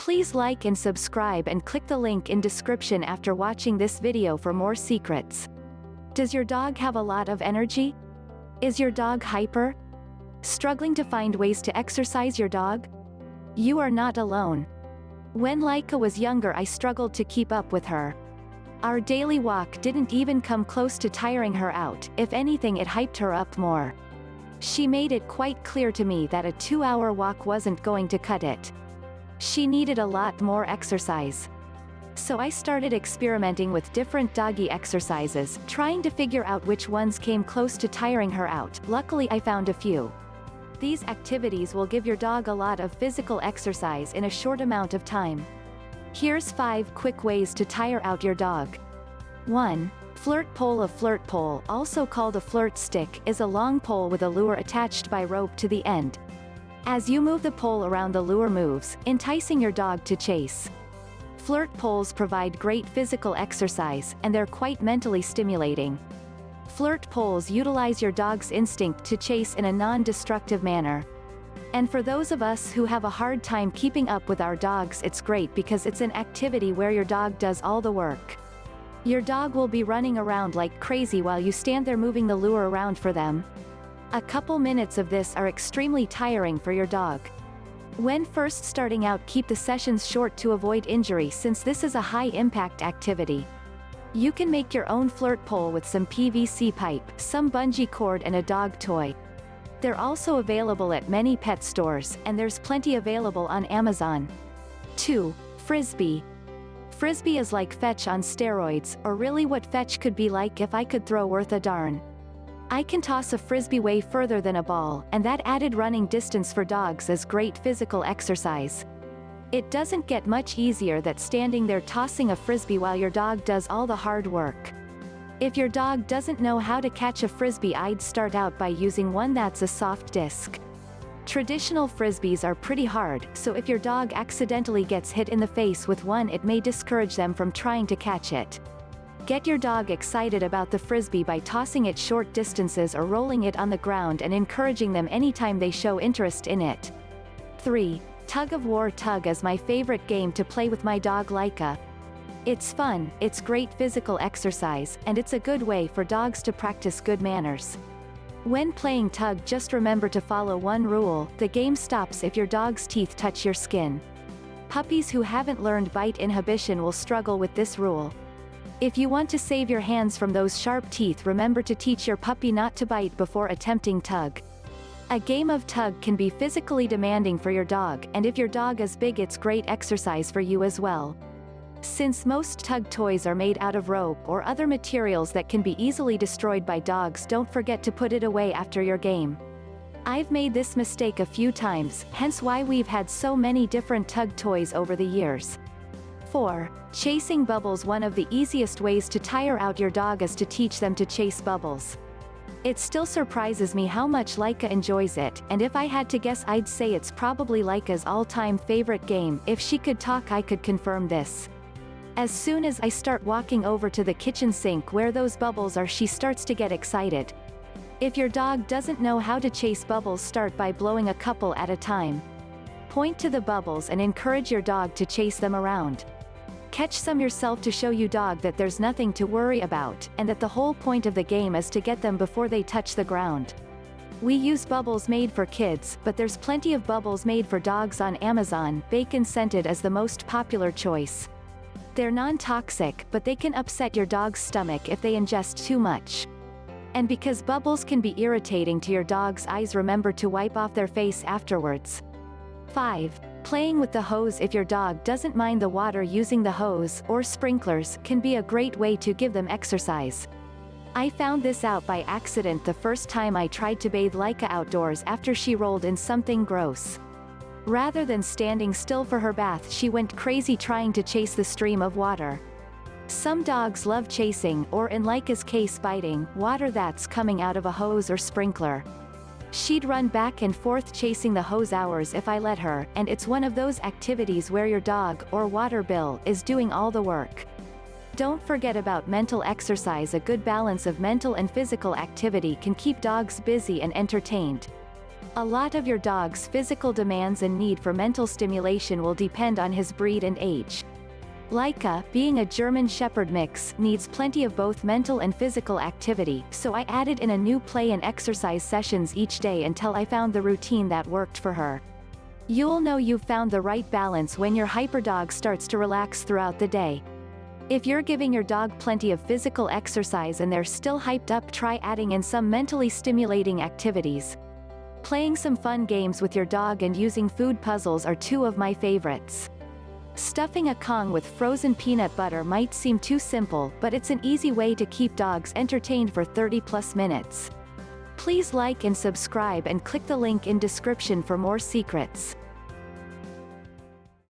Please like and subscribe and click the link in description after watching this video for more secrets. Does your dog have a lot of energy? Is your dog hyper? Struggling to find ways to exercise your dog? You are not alone. When Laika was younger, I struggled to keep up with her. Our daily walk didn't even come close to tiring her out. If anything, it hyped her up more. She made it quite clear to me that a 2-hour walk wasn't going to cut it. She needed a lot more exercise. So I started experimenting with different doggy exercises, trying to figure out which ones came close to tiring her out. Luckily, I found a few. These activities will give your dog a lot of physical exercise in a short amount of time. Here's 5 quick ways to tire out your dog. 1. Flirt pole. A flirt pole, also called a flirt stick, is a long pole with a lure attached by rope to the end. As you move the pole around, the lure moves, enticing your dog to chase. Flirt poles provide great physical exercise, and they're quite mentally stimulating. Flirt poles utilize your dog's instinct to chase in a non-destructive manner. And for those of us who have a hard time keeping up with our dogs, it's great because it's an activity where your dog does all the work. Your dog will be running around like crazy while you stand there moving the lure around for them. A couple minutes of this are extremely tiring for your dog. When first starting out, keep the sessions short to avoid injury, since this is a high-impact activity. You can make your own flirt pole with some PVC pipe, some bungee cord and a dog toy. They're also available at many pet stores, and there's plenty available on Amazon. 2. Frisbee. Frisbee is like fetch on steroids, or really what fetch could be like if I could throw worth a darn. I can toss a frisbee way further than a ball, and that added running distance for dogs is great physical exercise. It doesn't get much easier than standing there tossing a frisbee while your dog does all the hard work. If your dog doesn't know how to catch a frisbee, I'd start out by using one that's a soft disc. Traditional frisbees are pretty hard, so if your dog accidentally gets hit in the face with one, it may discourage them from trying to catch it. Get your dog excited about the frisbee by tossing it short distances or rolling it on the ground and encouraging them anytime they show interest in it. 3. Tug of war. Tug is my favorite game to play with my dog Laika. It's fun, it's great physical exercise, and it's a good way for dogs to practice good manners. When playing tug, just remember to follow one rule: the game stops if your dog's teeth touch your skin. Puppies who haven't learned bite inhibition will struggle with this rule. If you want to save your hands from those sharp teeth, remember to teach your puppy not to bite before attempting tug. A game of tug can be physically demanding for your dog, and if your dog is big, it's great exercise for you as well. Since most tug toys are made out of rope or other materials that can be easily destroyed by dogs, don't forget to put it away after your game. I've made this mistake a few times, hence why we've had so many different tug toys over the years. 4. Chasing bubbles. One of the easiest ways to tire out your dog is to teach them to chase bubbles. It still surprises me how much Laika enjoys it, and if I had to guess, I'd say it's probably Laika's all-time favorite game. If she could talk, I could confirm this. As soon as I start walking over to the kitchen sink where those bubbles are, she starts to get excited. If your dog doesn't know how to chase bubbles, start by blowing a couple at a time. Point to the bubbles and encourage your dog to chase them around. Catch some yourself to show your dog that there's nothing to worry about, and that the whole point of the game is to get them before they touch the ground. We use bubbles made for kids, but there's plenty of bubbles made for dogs on Amazon. Bacon scented is the most popular choice. They're non-toxic, but they can upset your dog's stomach if they ingest too much. And because bubbles can be irritating to your dog's eyes, remember to wipe off their face afterwards. 5. Playing with the hose. If your dog doesn't mind the water, using the hose or sprinklers can be a great way to give them exercise. I found this out by accident the first time I tried to bathe Laika outdoors after she rolled in something gross. Rather than standing still for her bath, she went crazy trying to chase the stream of water. Some dogs love chasing, or in Laika's case, biting, water that's coming out of a hose or sprinkler. She'd run back and forth chasing the hose hours if I let her, and it's one of those activities where your dog, or water bill, is doing all the work. Don't forget about mental exercise. A good balance of mental and physical activity can keep dogs busy and entertained. A lot of your dog's physical demands and need for mental stimulation will depend on his breed and age. Laika, being a German Shepherd mix, needs plenty of both mental and physical activity, so I added in a new play and exercise sessions each day until I found the routine that worked for her. You'll know you've found the right balance when your hyper dog starts to relax throughout the day. If you're giving your dog plenty of physical exercise and they're still hyped up, try adding in some mentally stimulating activities. Playing some fun games with your dog and using food puzzles are two of my favorites. Stuffing a Kong with frozen peanut butter might seem too simple, but it's an easy way to keep dogs entertained for 30+ minutes. Please like and subscribe and click the link in description for more secrets.